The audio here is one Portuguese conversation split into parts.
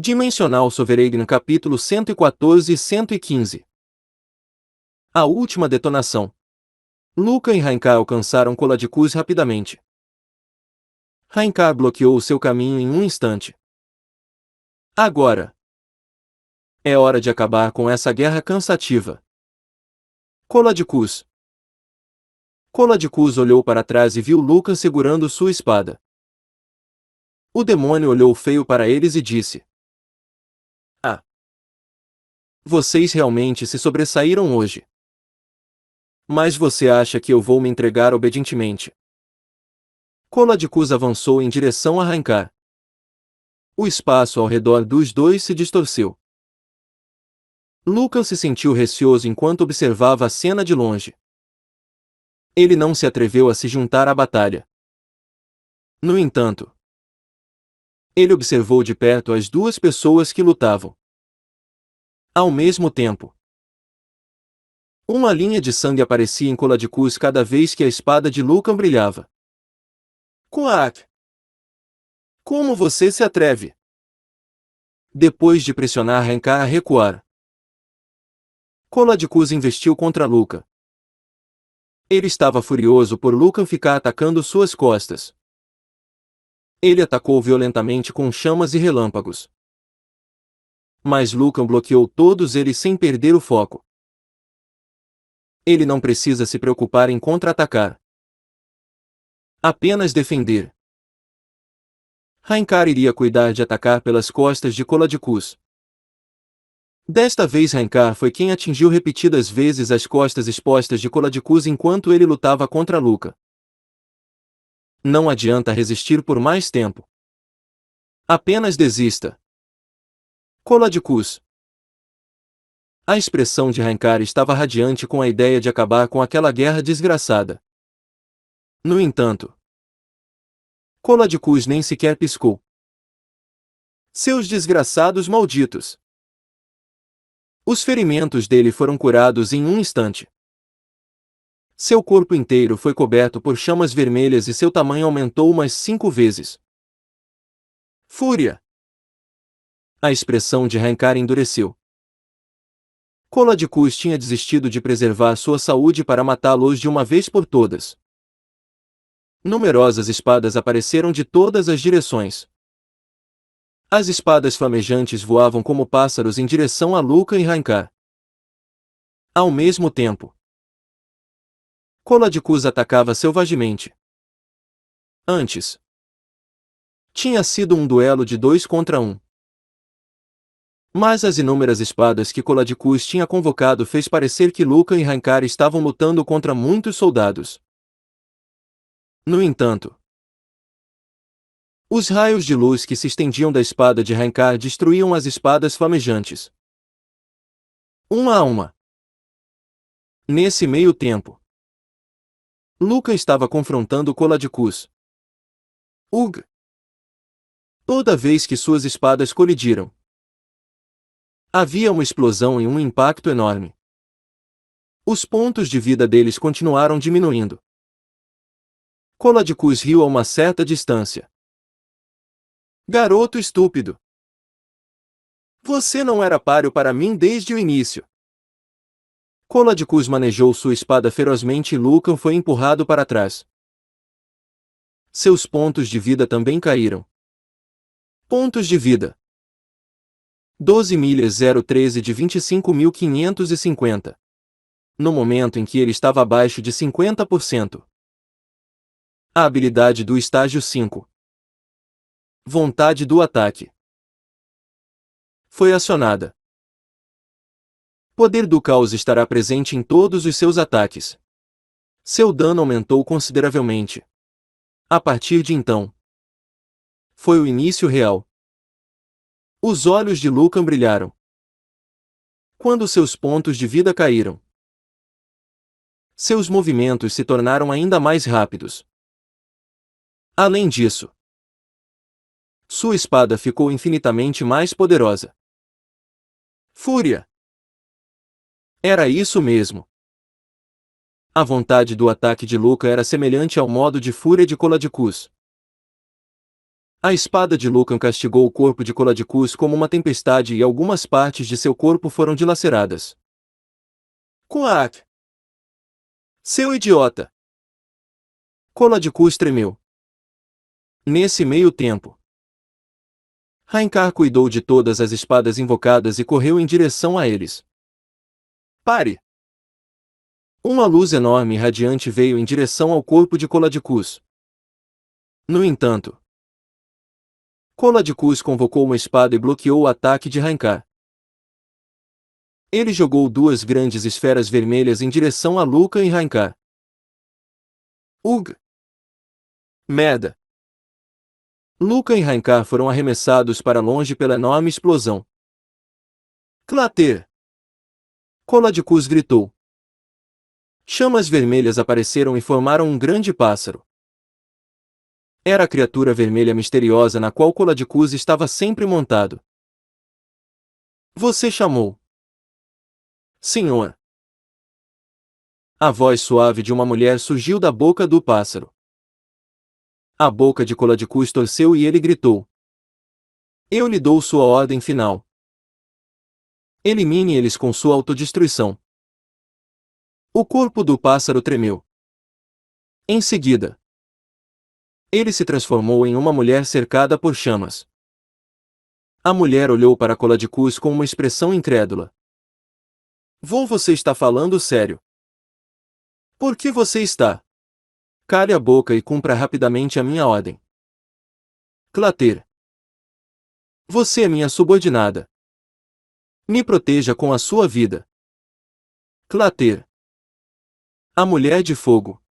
Dimensional Sovereign capítulo 114 e 115. A última detonação. Luca e Raincar alcançaram Coladicus rapidamente. Raincar bloqueou seu caminho em um instante. Agora é hora de acabar com essa guerra cansativa. Coladicus. Coladicus olhou para trás e viu Luca segurando sua espada. O demônio olhou feio para eles e disse: "Ah! Vocês realmente se sobressaíram hoje. Mas você acha que eu vou me entregar obedientemente?" Coladicus avançou em direção a Raincar. O espaço ao redor dos dois se distorceu. Luca se sentiu receoso enquanto observava a cena de longe. Ele não se atreveu a se juntar à batalha. No entanto, ele observou de perto as duas pessoas que lutavam. Ao mesmo tempo, uma linha de sangue aparecia em Coladicus cada vez que a espada de Luca brilhava. "Quack! Como você se atreve?" Depois de pressionar Raincar a recuar, Coladicus investiu contra Luca. Ele estava furioso por Luca ficar atacando suas costas. Ele atacou violentamente com chamas e relâmpagos. Mas Luca bloqueou todos eles sem perder o foco. Ele não precisa se preocupar em contra-atacar. Apenas defender. Raincar iria cuidar de atacar pelas costas de Coladicus. Desta vez Raincar foi quem atingiu repetidas vezes as costas expostas de Coladicus enquanto ele lutava contra Luca. Não adianta resistir por mais tempo. Apenas desista. Coladicus. A expressão de Raincar estava radiante com a ideia de acabar com aquela guerra desgraçada. No entanto, Coladicus nem sequer piscou. Seus desgraçados malditos! Os ferimentos dele foram curados em um instante. Seu corpo inteiro foi coberto por chamas vermelhas e seu tamanho aumentou umas 5 vezes. Fúria! A expressão de Raincar endureceu. Coladicus tinha desistido de preservar sua saúde para matá-los de uma vez por todas. Numerosas espadas apareceram de todas as direções. As espadas flamejantes voavam como pássaros em direção a Luca e Raincar. Ao mesmo tempo, Coladicus atacava selvagemente. Antes, tinha sido um duelo de 2 contra 1. Mas as inúmeras espadas que Coladicus tinha convocado fez parecer que Luca e Raincar estavam lutando contra muitos soldados. No entanto, os raios de luz que se estendiam da espada de Raincar destruíam as espadas flamejantes. Uma a uma. Nesse meio tempo, Luca estava confrontando Coladicus. Ugh! Toda vez que suas espadas colidiram, havia uma explosão e um impacto enorme. Os pontos de vida deles continuaram diminuindo. Coladicus riu a uma certa distância. "Garoto estúpido! Você não era páreo para mim desde o início." Coladicus manejou sua espada ferozmente e Luca foi empurrado para trás. Seus pontos de vida também caíram. Pontos de vida: 12.013 de 25.550. No momento em que ele estava abaixo de 50%. A habilidade do estágio 5. Vontade do ataque. Foi acionada. Poder do caos estará presente em todos os seus ataques. Seu dano aumentou consideravelmente. A partir de então, foi o início real. Os olhos de Luca brilharam. Quando seus pontos de vida caíram, seus movimentos se tornaram ainda mais rápidos. Além disso, sua espada ficou infinitamente mais poderosa. Fúria! Era isso mesmo. A vontade do ataque de Luca era semelhante ao modo de fúria de Coladicus. A espada de Lucan castigou o corpo de Coladicus como uma tempestade e algumas partes de seu corpo foram dilaceradas. Quack! Seu idiota! Coladicus tremeu. Nesse meio tempo, Raincar cuidou de todas as espadas invocadas e correu em direção a eles. Pare! Uma luz enorme e radiante veio em direção ao corpo de Coladicus. No entanto, Coladicus convocou uma espada e bloqueou o ataque de Raincar. Ele jogou duas grandes esferas vermelhas em direção a Lucan e Raincar. Ugh! Merda! Lucan e Raincar foram arremessados para longe pela enorme explosão. Clater! Coladicus gritou. Chamas vermelhas apareceram e formaram um grande pássaro. Era a criatura vermelha misteriosa na qual Coladicus estava sempre montado. Você chamou. Senhor. A voz suave de uma mulher surgiu da boca do pássaro. A boca de Coladicus torceu e ele gritou. Eu lhe dou sua ordem final. Elimine eles com sua autodestruição. O corpo do pássaro tremeu. Em seguida, ele se transformou em uma mulher cercada por chamas. A mulher olhou para Coladicus com uma expressão incrédula. Você está falando sério? Por que você está? Cale a boca e cumpra rapidamente a minha ordem. Clater. Você é minha subordinada. Me proteja com a sua vida. Clater. A mulher de fogo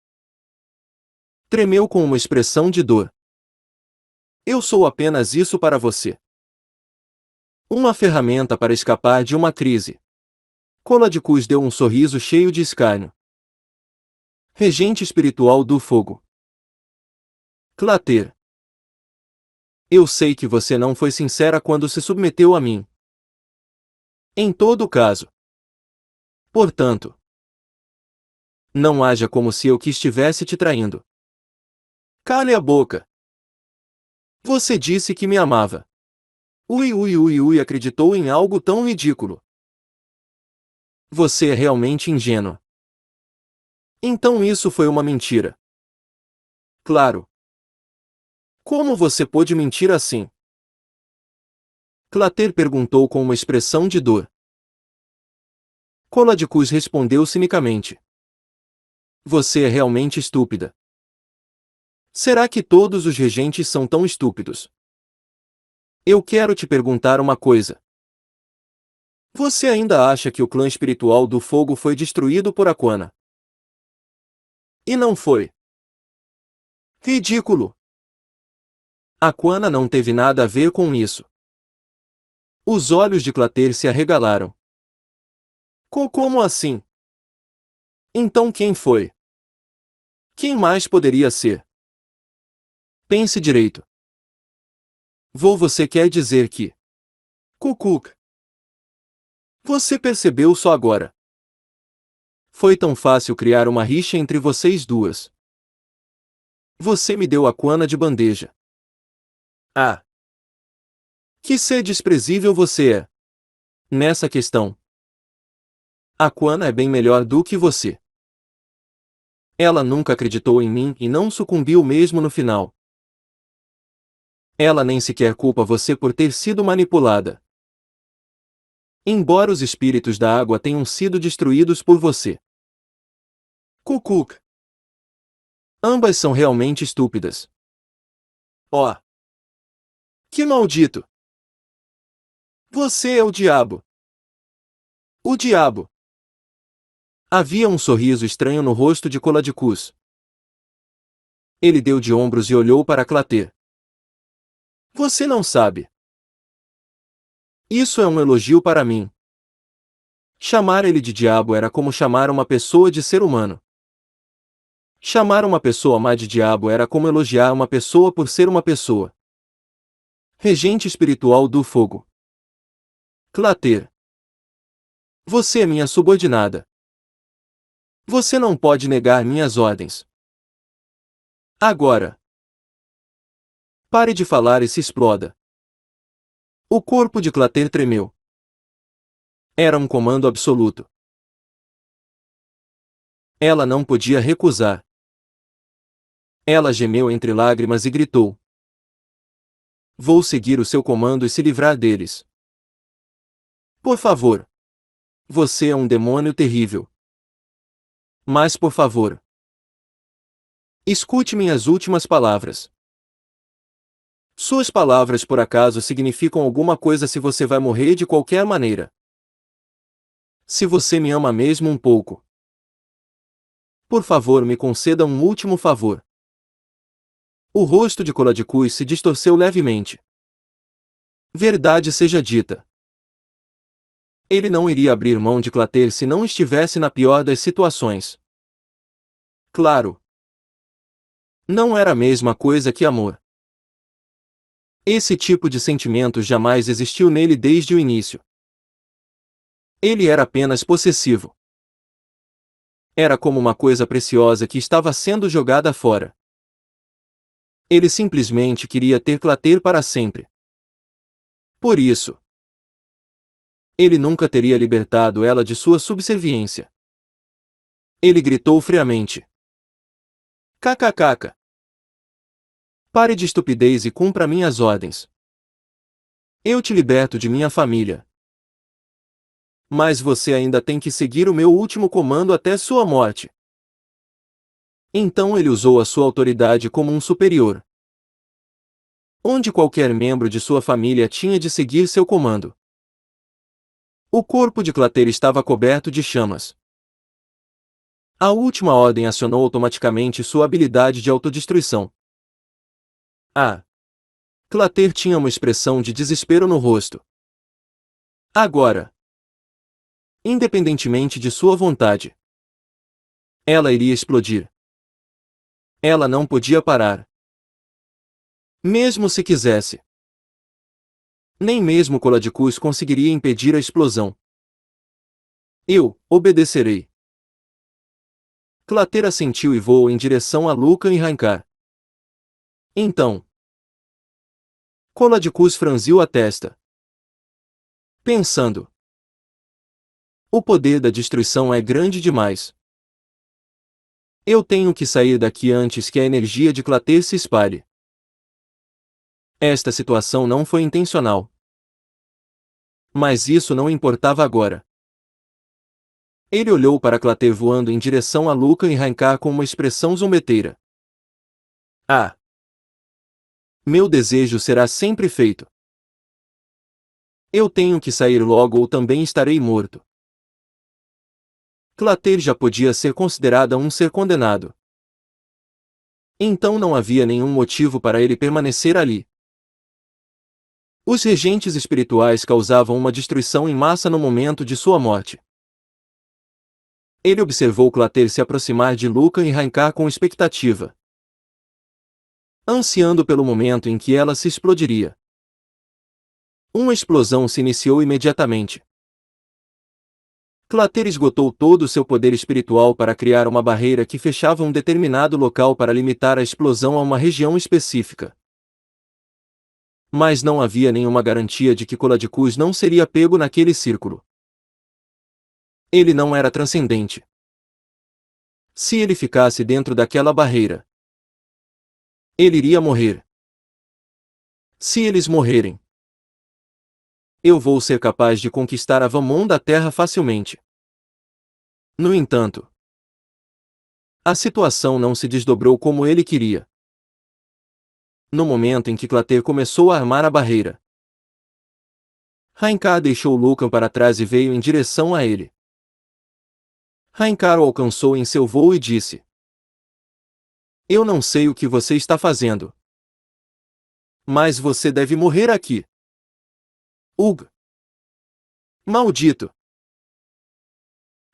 tremeu com uma expressão de dor. Eu sou apenas isso para você. Uma ferramenta para escapar de uma crise. Coladicus deu um sorriso cheio de escárnio. Regente espiritual do fogo. Clater. Eu sei que você não foi sincera quando se submeteu a mim. Em todo caso. Portanto, não haja como se eu que estivesse te traindo. Cale a boca. Você disse que me amava. Ui, acreditou em algo tão ridículo. Você é realmente ingênua. Então isso foi uma mentira. Claro. Como você pôde mentir assim? Clater perguntou com uma expressão de dor. Coladicus respondeu cinicamente. Você é realmente estúpida. Será que todos os regentes são tão estúpidos? Eu quero te perguntar uma coisa. Você ainda acha que o clã espiritual do fogo foi destruído por Aquana? E não foi. Ridículo! Aquana não teve nada a ver com isso. Os olhos de Clater se arregalaram. Como assim? Então quem foi? Quem mais poderia ser? Pense direito. Você quer dizer que... Cucuca. Você percebeu só agora. Foi tão fácil criar uma rixa entre vocês duas. Você me deu Aquana de bandeja. Ah! Que ser desprezível você é! Nessa questão. Aquana é bem melhor do que você. Ela nunca acreditou em mim e não sucumbiu mesmo no final. Ela nem sequer culpa você por ter sido manipulada. Embora os espíritos da água tenham sido destruídos por você. Cucuca. Ambas são realmente estúpidas. Oh! Que maldito! Você é o diabo! O diabo! Havia um sorriso estranho no rosto de Coladicus. Ele deu de ombros e olhou para Clater. Você não sabe. Isso é um elogio para mim. Chamar ele de diabo era como chamar uma pessoa de ser humano. Chamar uma pessoa má de diabo era como elogiar uma pessoa por ser uma pessoa. Regente espiritual do fogo. Clater. Você é minha subordinada. Você não pode negar minhas ordens. Agora. Pare de falar e se exploda. O corpo de Clater tremeu. Era um comando absoluto. Ela não podia recusar. Ela gemeu entre lágrimas e gritou: "Vou seguir o seu comando e se livrar deles. Por favor. Você é um demônio terrível. Mas por favor, escute minhas últimas palavras. Suas palavras por acaso significam alguma coisa se você vai morrer de qualquer maneira? Se você me ama mesmo um pouco, por favor me conceda um último favor." O rosto de Coladicus se distorceu levemente. Verdade seja dita. Ele não iria abrir mão de Clater se não estivesse na pior das situações. Claro. Não era a mesma coisa que amor. Esse tipo de sentimento jamais existiu nele desde o início. Ele era apenas possessivo. Era como uma coisa preciosa que estava sendo jogada fora. Ele simplesmente queria ter Clater para sempre. Por isso, ele nunca teria libertado ela de sua subserviência. Ele gritou friamente: "KKKK. Pare de estupidez e cumpra minhas ordens. Eu te liberto de minha família. Mas você ainda tem que seguir o meu último comando até sua morte." Então ele usou a sua autoridade como um superior, onde qualquer membro de sua família tinha de seguir seu comando. O corpo de Clater estava coberto de chamas. A última ordem acionou automaticamente sua habilidade de autodestruição. Ah! Clater tinha uma expressão de desespero no rosto. Agora, independentemente de sua vontade, ela iria explodir. Ela não podia parar. Mesmo se quisesse. Nem mesmo Coladicus conseguiria impedir a explosão. Eu obedecerei. Clater assentiu e voou em direção a Lucan e Rankar. Então, Coladicus franziu a testa, pensando: o poder da destruição é grande demais. Eu tenho que sair daqui antes que a energia de Clater se espalhe. Esta situação não foi intencional. Mas isso não importava agora. Ele olhou para Clater voando em direção a Lucan e Rankar com uma expressão zombeteira. Ah! Meu desejo será sempre feito. Eu tenho que sair logo ou também estarei morto. Clater já podia ser considerada um ser condenado. Então não havia nenhum motivo para ele permanecer ali. Os regentes espirituais causavam uma destruição em massa no momento de sua morte. Ele observou Clater se aproximar de Lucan e Rankar com expectativa, ansiando pelo momento em que ela se explodiria. Uma explosão se iniciou imediatamente. Clater esgotou todo o seu poder espiritual para criar uma barreira que fechava um determinado local para limitar a explosão a uma região específica. Mas não havia nenhuma garantia de que Coladicus não seria pego naquele círculo. Ele não era transcendente. Se ele ficasse dentro daquela barreira, ele iria morrer. Se eles morrerem, eu vou ser capaz de conquistar a Vamon da Terra facilmente. No entanto, a situação não se desdobrou como ele queria. No momento em que Clater começou a armar a barreira, Rankar deixou Lucan para trás e veio em direção a ele. Rankar o alcançou em seu voo e disse: "Eu não sei o que você está fazendo, mas você deve morrer aqui. Ugh! Maldito!"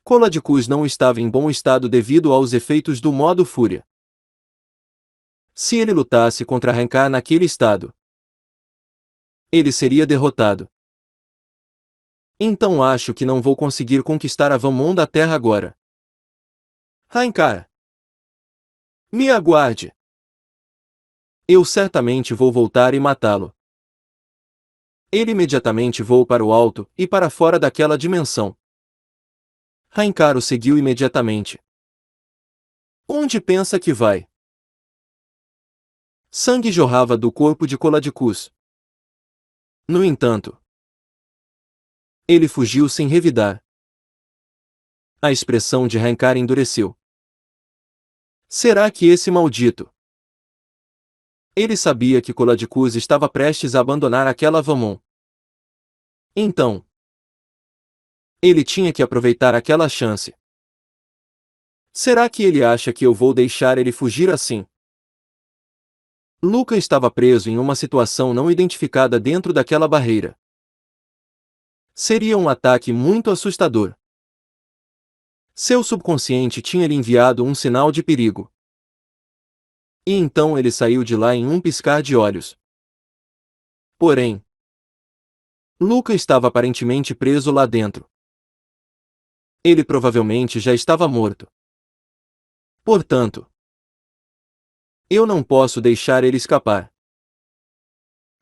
Coladicus não estava em bom estado devido aos efeitos do modo fúria. Se ele lutasse contra Rankar naquele estado, ele seria derrotado. Então acho que não vou conseguir conquistar a Vamon da Terra agora. Rankar! Me aguarde! Eu certamente vou voltar e matá-lo. Ele imediatamente voou para o alto e para fora daquela dimensão. Rancaro seguiu imediatamente. Onde pensa que vai? Sangue jorrava do corpo de Coladicus. No entanto, ele fugiu sem revidar. A expressão de Rancor endureceu. Será que esse maldito? Ele sabia que Coladicus estava prestes a abandonar aquela Avamon. Então, ele tinha que aproveitar aquela chance. Será que ele acha que eu vou deixar ele fugir assim? Luca estava preso em uma situação não identificada dentro daquela barreira. Seria um ataque muito assustador. Seu subconsciente tinha lhe enviado um sinal de perigo. E então ele saiu de lá em um piscar de olhos. Porém, Luca estava aparentemente preso lá dentro. Ele provavelmente já estava morto. Portanto, eu não posso deixar ele escapar.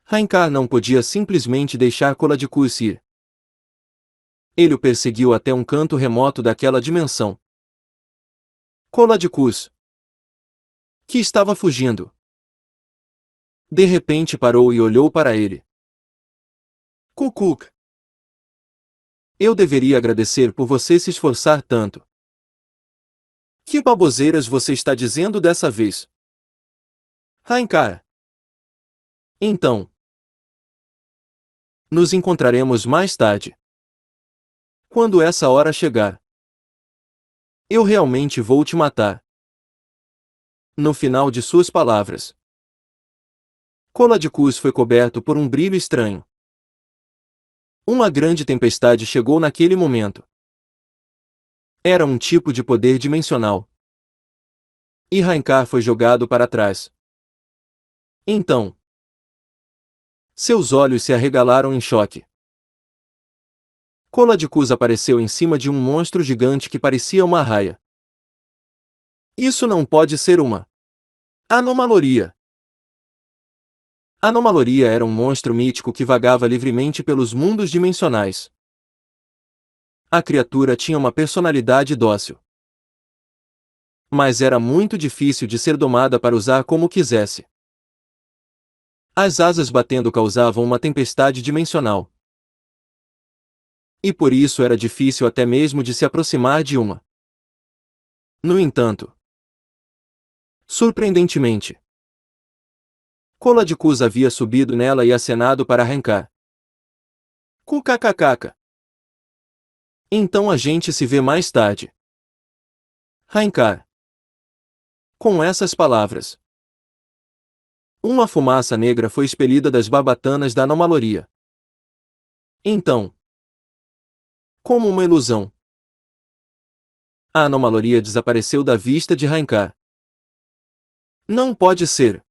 Rancor não podia simplesmente deixar Coladicus ir. Ele o perseguiu até um canto remoto daquela dimensão. Coladicus, que estava fugindo, de repente parou e olhou para ele. Cucuc. Eu deveria agradecer por você se esforçar tanto. Que baboseiras você está dizendo dessa vez? Rancor. Então, nos encontraremos mais tarde. Quando essa hora chegar, eu realmente vou te matar. No final de suas palavras, Coladicus foi coberto por um brilho estranho. Uma grande tempestade chegou naquele momento. Era um tipo de poder dimensional. E Rancor foi jogado para trás. Então, seus olhos se arregalaram em choque. Coladicus apareceu em cima de um monstro gigante que parecia uma arraia. Isso não pode ser uma anomaloria. Anomaloria era um monstro mítico que vagava livremente pelos mundos dimensionais. A criatura tinha uma personalidade dócil. Mas era muito difícil de ser domada para usar como quisesse. As asas batendo causavam uma tempestade dimensional. E por isso era difícil até mesmo de se aproximar de uma. No entanto, surpreendentemente, Coladicus havia subido nela e acenado para Rancor. Cucacacaca. Então a gente se vê mais tarde. Rancor. Com essas palavras, uma fumaça negra foi expelida das barbatanas da anomaloria. Então, como uma ilusão, a anomaloria desapareceu da vista de Rancor. Não pode ser.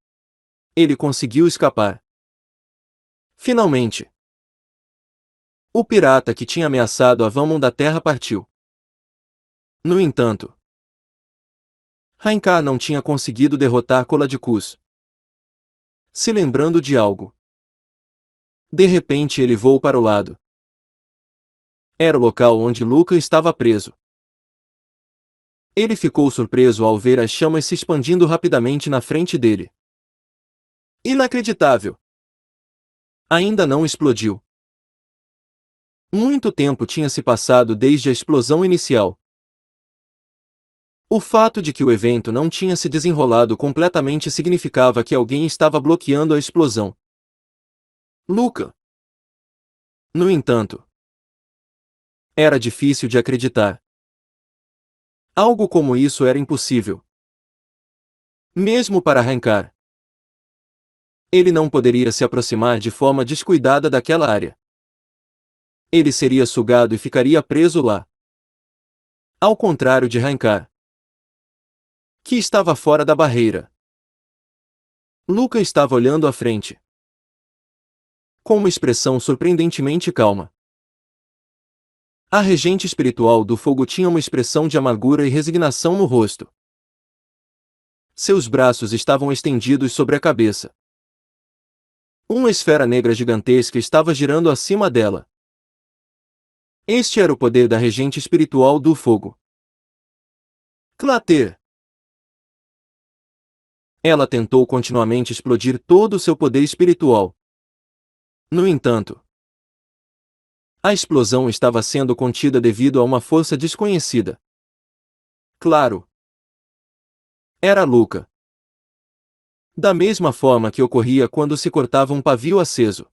Ele conseguiu escapar. Finalmente. O pirata que tinha ameaçado a Avamon da Terra partiu. No entanto, Rancor não tinha conseguido derrotar Coladicus. Se lembrando de algo, de repente ele voou para o lado. Era o local onde Luca estava preso. Ele ficou surpreso ao ver as chamas se expandindo rapidamente na frente dele. Inacreditável! Ainda não explodiu. Muito tempo tinha se passado desde a explosão inicial. O fato de que o evento não tinha se desenrolado completamente significava que alguém estava bloqueando a explosão. Luca! No entanto, era difícil de acreditar. Algo como isso era impossível. Mesmo para Rancor. Ele não poderia se aproximar de forma descuidada daquela área. Ele seria sugado e ficaria preso lá. Ao contrário de Rancor, que estava fora da barreira. Luca estava olhando à frente, com uma expressão surpreendentemente calma. A regente espiritual do fogo tinha uma expressão de amargura e resignação no rosto. Seus braços estavam estendidos sobre a cabeça. Uma esfera negra gigantesca estava girando acima dela. Este era o poder da regente espiritual do fogo. Cláter! Ela tentou continuamente explodir todo o seu poder espiritual. No entanto, a explosão estava sendo contida devido a uma força desconhecida. Claro! Era Luca. Da mesma forma que ocorria quando se cortava um pavio aceso.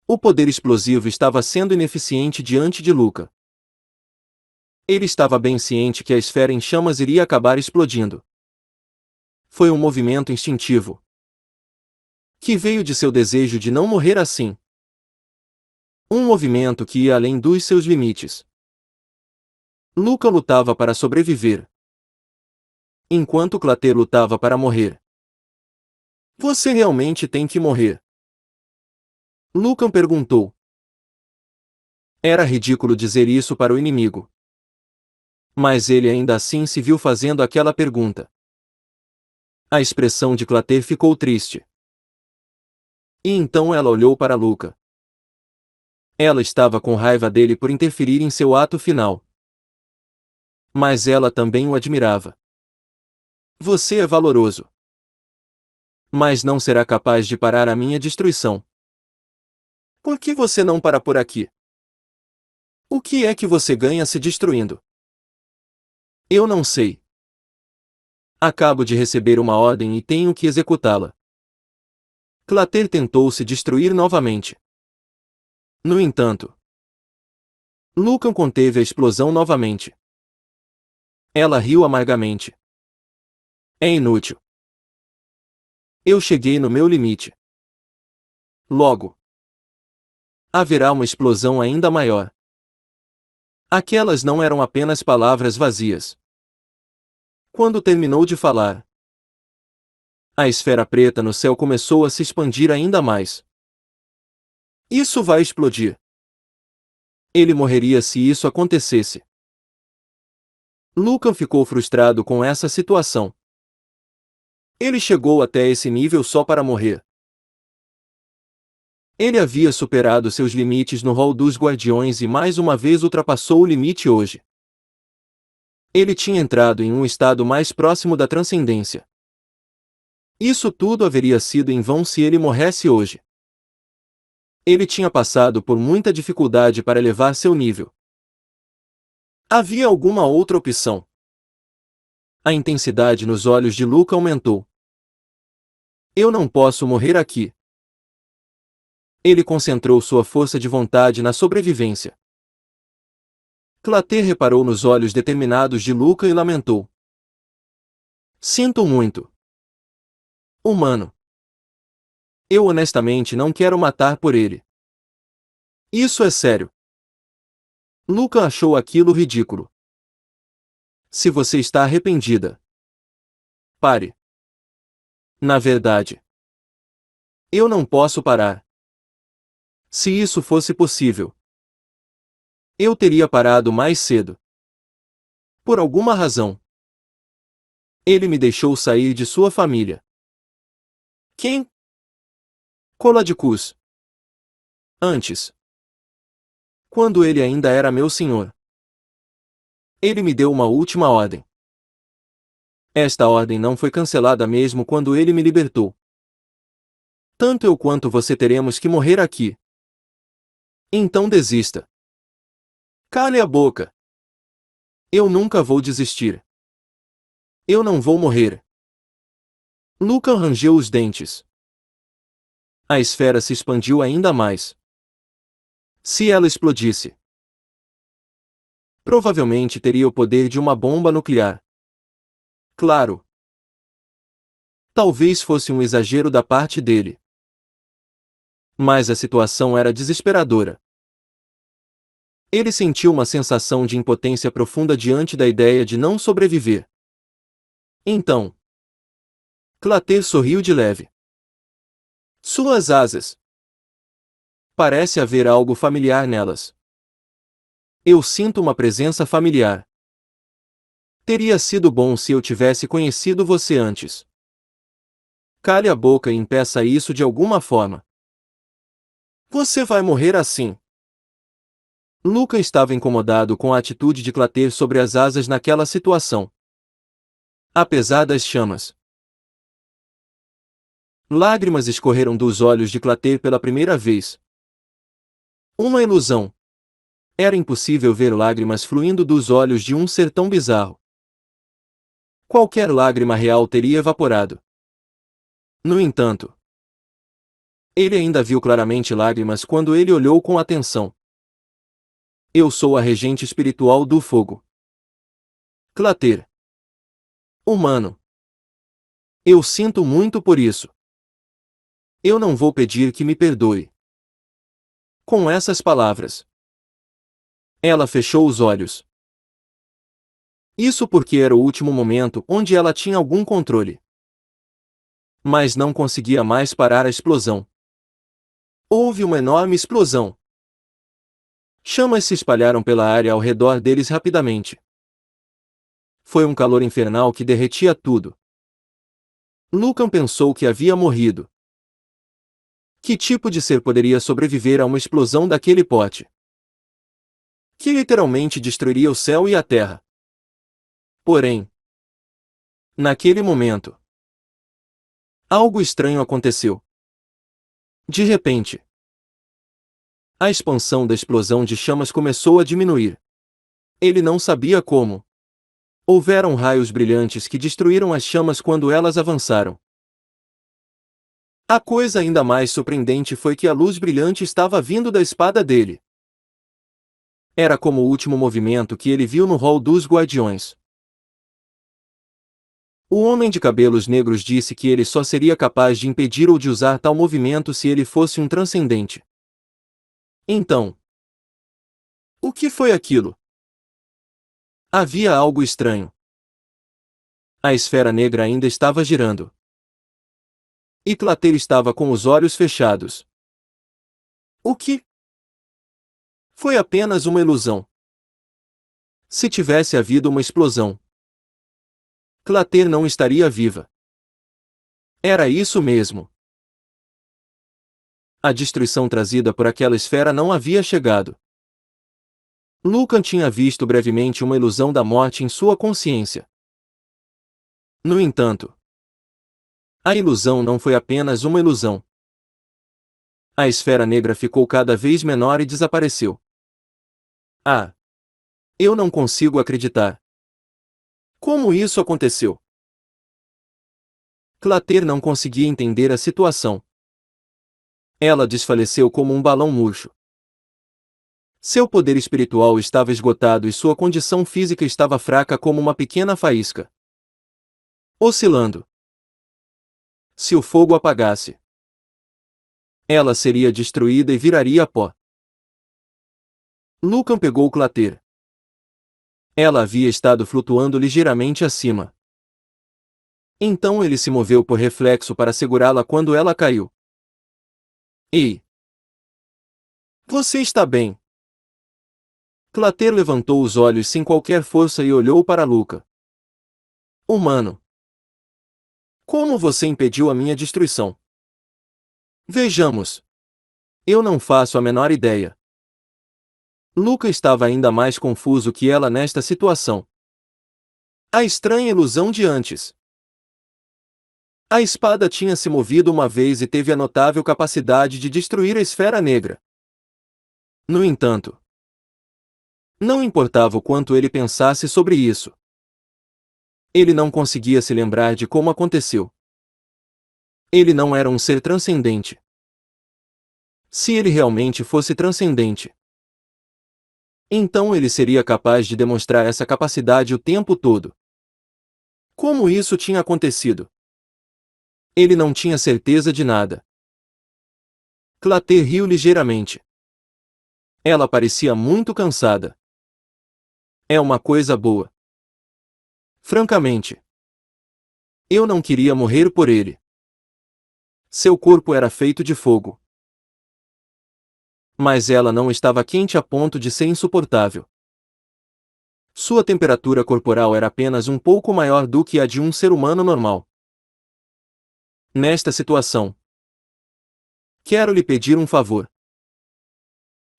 O poder explosivo estava sendo ineficiente diante de Luca. Ele estava bem ciente que a esfera em chamas iria acabar explodindo. Foi um movimento instintivo, que veio de seu desejo de não morrer assim. Um movimento que ia além dos seus limites. Luca lutava para sobreviver, enquanto Cláter lutava para morrer. Você realmente tem que morrer? Lucan perguntou. Era ridículo dizer isso para o inimigo. Mas ele ainda assim se viu fazendo aquela pergunta. A expressão de Cláter ficou triste. E então ela olhou para Luca. Ela estava com raiva dele por interferir em seu ato final. Mas ela também o admirava. Você é valoroso. Mas não será capaz de parar a minha destruição. Por que você não para por aqui? O que é que você ganha se destruindo? Eu não sei. Acabo de receber uma ordem e tenho que executá-la. Cláter tentou se destruir novamente. No entanto, Lucan conteve a explosão novamente. Ela riu amargamente. É inútil. Eu cheguei no meu limite. Logo, haverá uma explosão ainda maior. Aquelas não eram apenas palavras vazias. Quando terminou de falar, a esfera preta no céu começou a se expandir ainda mais. Isso vai explodir. Ele morreria se isso acontecesse. Lucan ficou frustrado com essa situação. Ele chegou até esse nível só para morrer. Ele havia superado seus limites no hall dos guardiões e mais uma vez ultrapassou o limite hoje. Ele tinha entrado em um estado mais próximo da transcendência. Isso tudo haveria sido em vão se ele morresse hoje. Ele tinha passado por muita dificuldade para elevar seu nível. Havia alguma outra opção? A intensidade nos olhos de Luca aumentou. Eu não posso morrer aqui. Ele concentrou sua força de vontade na sobrevivência. Cláter reparou nos olhos determinados de Luca e lamentou. Sinto muito. Humano. Eu honestamente não quero matar por ele. Isso é sério. Luca achou aquilo ridículo. Se você está arrependida, pare. Na verdade, eu não posso parar. Se isso fosse possível, eu teria parado mais cedo. Por alguma razão, ele me deixou sair de sua família. Quem? Coladicus. Antes. Quando ele ainda era meu senhor. Ele me deu uma última ordem. Esta ordem não foi cancelada mesmo quando ele me libertou. Tanto eu quanto você teremos que morrer aqui. Então desista. Cale a boca. Eu nunca vou desistir. Eu não vou morrer. Lucan rangeu os dentes. A esfera se expandiu ainda mais. Se ela explodisse, provavelmente teria o poder de uma bomba nuclear. Claro. Talvez fosse um exagero da parte dele. Mas a situação era desesperadora. Ele sentiu uma sensação de impotência profunda diante da ideia de não sobreviver. Então, Cláter sorriu de leve. Suas asas. Parece haver algo familiar nelas. Eu sinto uma presença familiar. Teria sido bom se eu tivesse conhecido você antes. Cale a boca e impeça isso de alguma forma. Você vai morrer assim. Luca estava incomodado com a atitude de Cláter sobre as asas naquela situação. Apesar das chamas. Lágrimas escorreram dos olhos de Cláter pela primeira vez. Uma ilusão. Era impossível ver lágrimas fluindo dos olhos de um ser tão bizarro. Qualquer lágrima real teria evaporado. No entanto, ele ainda viu claramente lágrimas quando ele olhou com atenção. Eu sou a regente espiritual do fogo. Cláter. Humano. Eu sinto muito por isso. Eu não vou pedir que me perdoe. Com essas palavras, ela fechou os olhos. Isso porque era o último momento onde ela tinha algum controle. Mas não conseguia mais parar a explosão. Houve uma enorme explosão. Chamas se espalharam pela área ao redor deles rapidamente. Foi um calor infernal que derretia tudo. Lucan pensou que havia morrido. Que tipo de ser poderia sobreviver a uma explosão daquele pote? Que literalmente destruiria o céu e a terra. Porém, naquele momento, algo estranho aconteceu. De repente, a expansão da explosão de chamas começou a diminuir. Ele não sabia como. Houveram raios brilhantes que destruíram as chamas quando elas avançaram. A coisa ainda mais surpreendente foi que a luz brilhante estava vindo da espada dele. Era como o último movimento que ele viu no hall dos guardiões. O homem de cabelos negros disse que ele só seria capaz de impedir ou de usar tal movimento se ele fosse um transcendente. Então, o que foi aquilo? Havia algo estranho. A esfera negra ainda estava girando. E Cláter estava com os olhos fechados. O que? Foi apenas uma ilusão. Se tivesse havido uma explosão, Cláter não estaria viva. Era isso mesmo. A destruição trazida por aquela esfera não havia chegado. Lucan tinha visto brevemente uma ilusão da morte em sua consciência. No entanto, a ilusão não foi apenas uma ilusão. A esfera negra ficou cada vez menor e desapareceu. Ah! Eu não consigo acreditar. Como isso aconteceu? Cláter não conseguia entender a situação. Ela desfaleceu como um balão murcho. Seu poder espiritual estava esgotado e sua condição física estava fraca como uma pequena faísca. Oscilando. Se o fogo apagasse, ela seria destruída e viraria pó. Lucan pegou Cláter. Ela havia estado flutuando ligeiramente acima. Então ele se moveu por reflexo para segurá-la quando ela caiu. Ei! Você está bem? Cláter levantou os olhos sem qualquer força e olhou para Luca. Humano. Como você impediu a minha destruição? Vejamos. Eu não faço a menor ideia. Luca estava ainda mais confuso que ela nesta situação. A estranha ilusão de antes. A espada tinha se movido uma vez e teve a notável capacidade de destruir a esfera negra. No entanto, não importava o quanto ele pensasse sobre isso. Ele não conseguia se lembrar de como aconteceu. Ele não era um ser transcendente. Se ele realmente fosse transcendente, então ele seria capaz de demonstrar essa capacidade o tempo todo. Como isso tinha acontecido? Ele não tinha certeza de nada. Cláter riu ligeiramente. Ela parecia muito cansada. É uma coisa boa. Francamente, eu não queria morrer por ele. Seu corpo era feito de fogo. Mas ela não estava quente a ponto de ser insuportável. Sua temperatura corporal era apenas um pouco maior do que a de um ser humano normal. Nesta situação, quero lhe pedir um favor.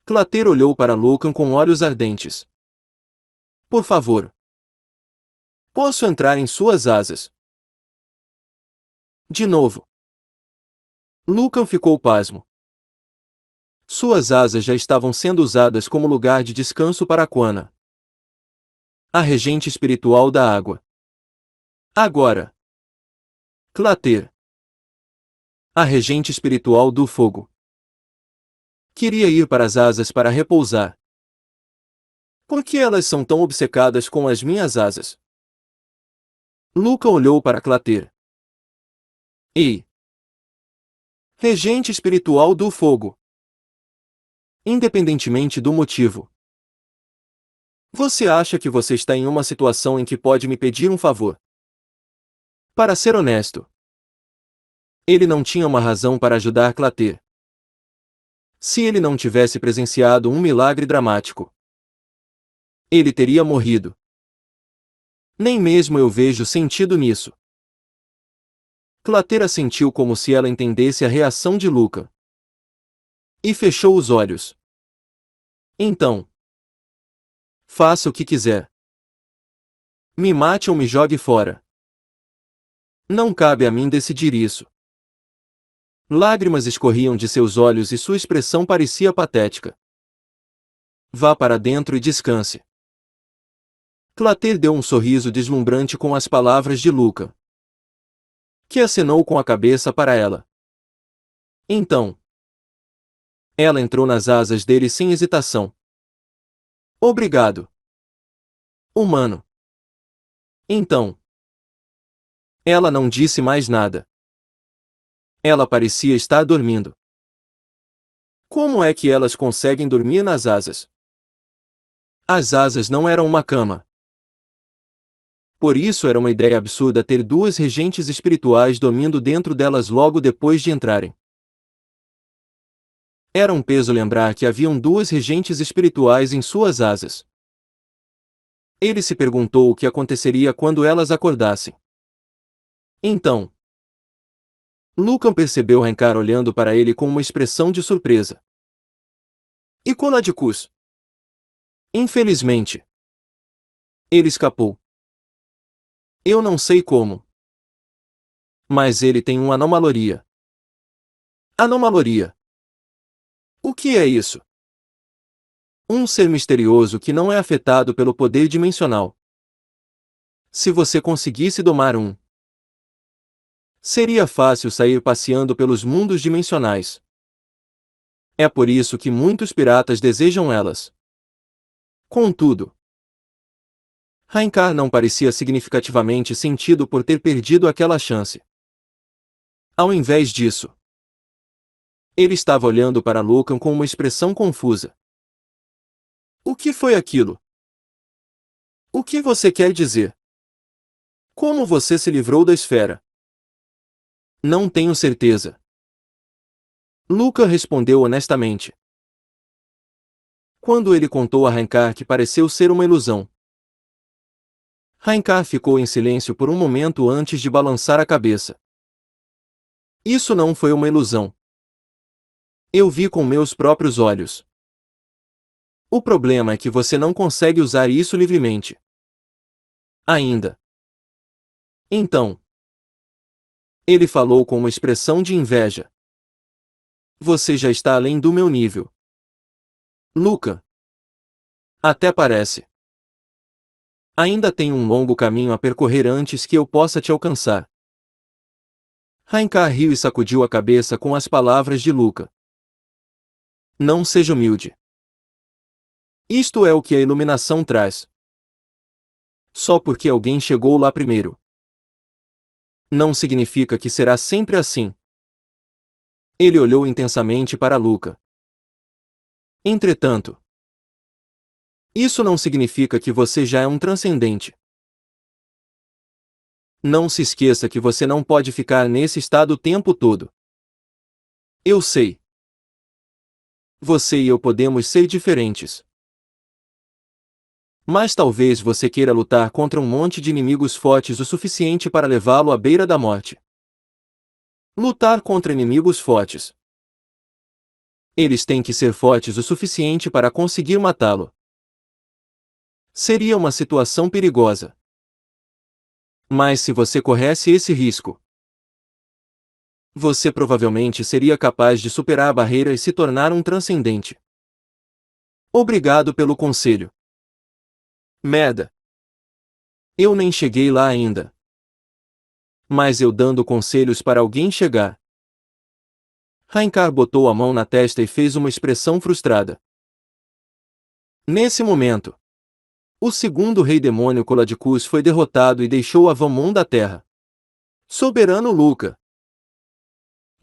Clater olhou para Lucan com olhos ardentes. Por favor. Posso entrar em suas asas? De novo. Lucan ficou pasmo. Suas asas já estavam sendo usadas como lugar de descanso para Aquana, a regente espiritual da água. Agora, Clater, a regente espiritual do fogo, queria ir para as asas para repousar. Por que elas são tão obcecadas com as minhas asas? Lucan olhou para Clater. Ei! Regente espiritual do fogo. Independentemente do motivo. Você acha que você está em uma situação em que pode me pedir um favor? Para ser honesto, ele não tinha uma razão para ajudar Clater. Se ele não tivesse presenciado um milagre dramático, ele teria morrido. Nem mesmo eu vejo sentido nisso. Clater assentiu como se ela entendesse a reação de Lucan. E fechou os olhos. Então, faça o que quiser. Me mate ou me jogue fora. Não cabe a mim decidir isso. Lágrimas escorriam de seus olhos e sua expressão parecia patética. Vá para dentro e descanse. Clater deu um sorriso deslumbrante com as palavras de Lucan, que acenou com a cabeça para ela. Então, ela entrou nas asas dele sem hesitação. Obrigado. Humano. Então, ela não disse mais nada. Ela parecia estar dormindo. Como é que elas conseguem dormir nas asas? As asas não eram uma cama. Por isso era uma ideia absurda ter duas regentes espirituais dormindo dentro delas logo depois de entrarem. Era um peso lembrar que haviam duas regentes espirituais em suas asas. Ele se perguntou o que aconteceria quando elas acordassem. Então, Lucan percebeu Rankar olhando para ele com uma expressão de surpresa. E Coladicus? Infelizmente, ele escapou. Eu não sei como. Mas ele tem uma anomaloria. Anomaloria. O que é isso? Um ser misterioso que não é afetado pelo poder dimensional. Se você conseguisse domar um, seria fácil sair passeando pelos mundos dimensionais. É por isso que muitos piratas desejam elas. Contudo, Rankar não parecia significativamente sentido por ter perdido aquela chance. Ao invés disso, ele estava olhando para Lucan com uma expressão confusa. O que foi aquilo? O que você quer dizer? Como você se livrou da esfera? Não tenho certeza. Lucan respondeu honestamente. Quando ele contou a Rankar que pareceu ser uma ilusão, Rankar ficou em silêncio por um momento antes de balançar a cabeça. Isso não foi uma ilusão. Eu vi com meus próprios olhos. O problema é que você não consegue usar isso livremente. Ainda. Então. Ele falou com uma expressão de inveja. Você já está além do meu nível. Lucan. Até parece. Ainda tem um longo caminho a percorrer antes que eu possa te alcançar. Rankar riu e sacudiu a cabeça com as palavras de Lucan. Não seja humilde. Isto é o que a iluminação traz. Só porque alguém chegou lá primeiro, não significa que será sempre assim. Ele olhou intensamente para Lucan. Entretanto, isso não significa que você já é um transcendente. Não se esqueça que você não pode ficar nesse estado o tempo todo. Eu sei. Você e eu podemos ser diferentes. Mas talvez você queira lutar contra um monte de inimigos fortes o suficiente para levá-lo à beira da morte. Lutar contra inimigos fortes. Eles têm que ser fortes o suficiente para conseguir matá-lo. Seria uma situação perigosa. Mas se você corresse esse risco, você provavelmente seria capaz de superar a barreira e se tornar um transcendente. Obrigado pelo conselho. Merda. Eu nem cheguei lá ainda. Mas eu dando conselhos para alguém chegar. Raincar botou a mão na testa e fez uma expressão frustrada. Nesse momento, o segundo rei demônio Coladicus foi derrotado e deixou Avamon da terra. Soberano Luca,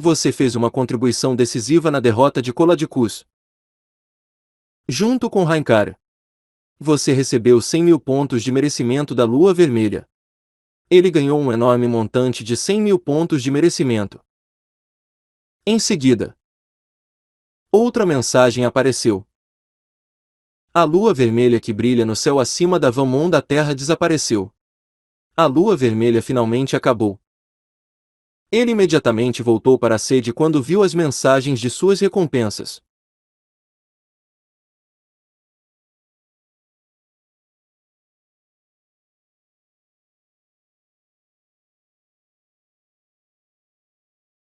você fez uma contribuição decisiva na derrota de Coladicus. Junto com Raincar, você recebeu 100.000 pontos de merecimento da Lua Vermelha. Ele ganhou um enorme montante de 100.000 pontos de merecimento. Em seguida, outra mensagem apareceu. A lua vermelha que brilha no céu acima da Vamon da Terra desapareceu. A lua vermelha finalmente acabou. Ele imediatamente voltou para a sede quando viu as mensagens de suas recompensas.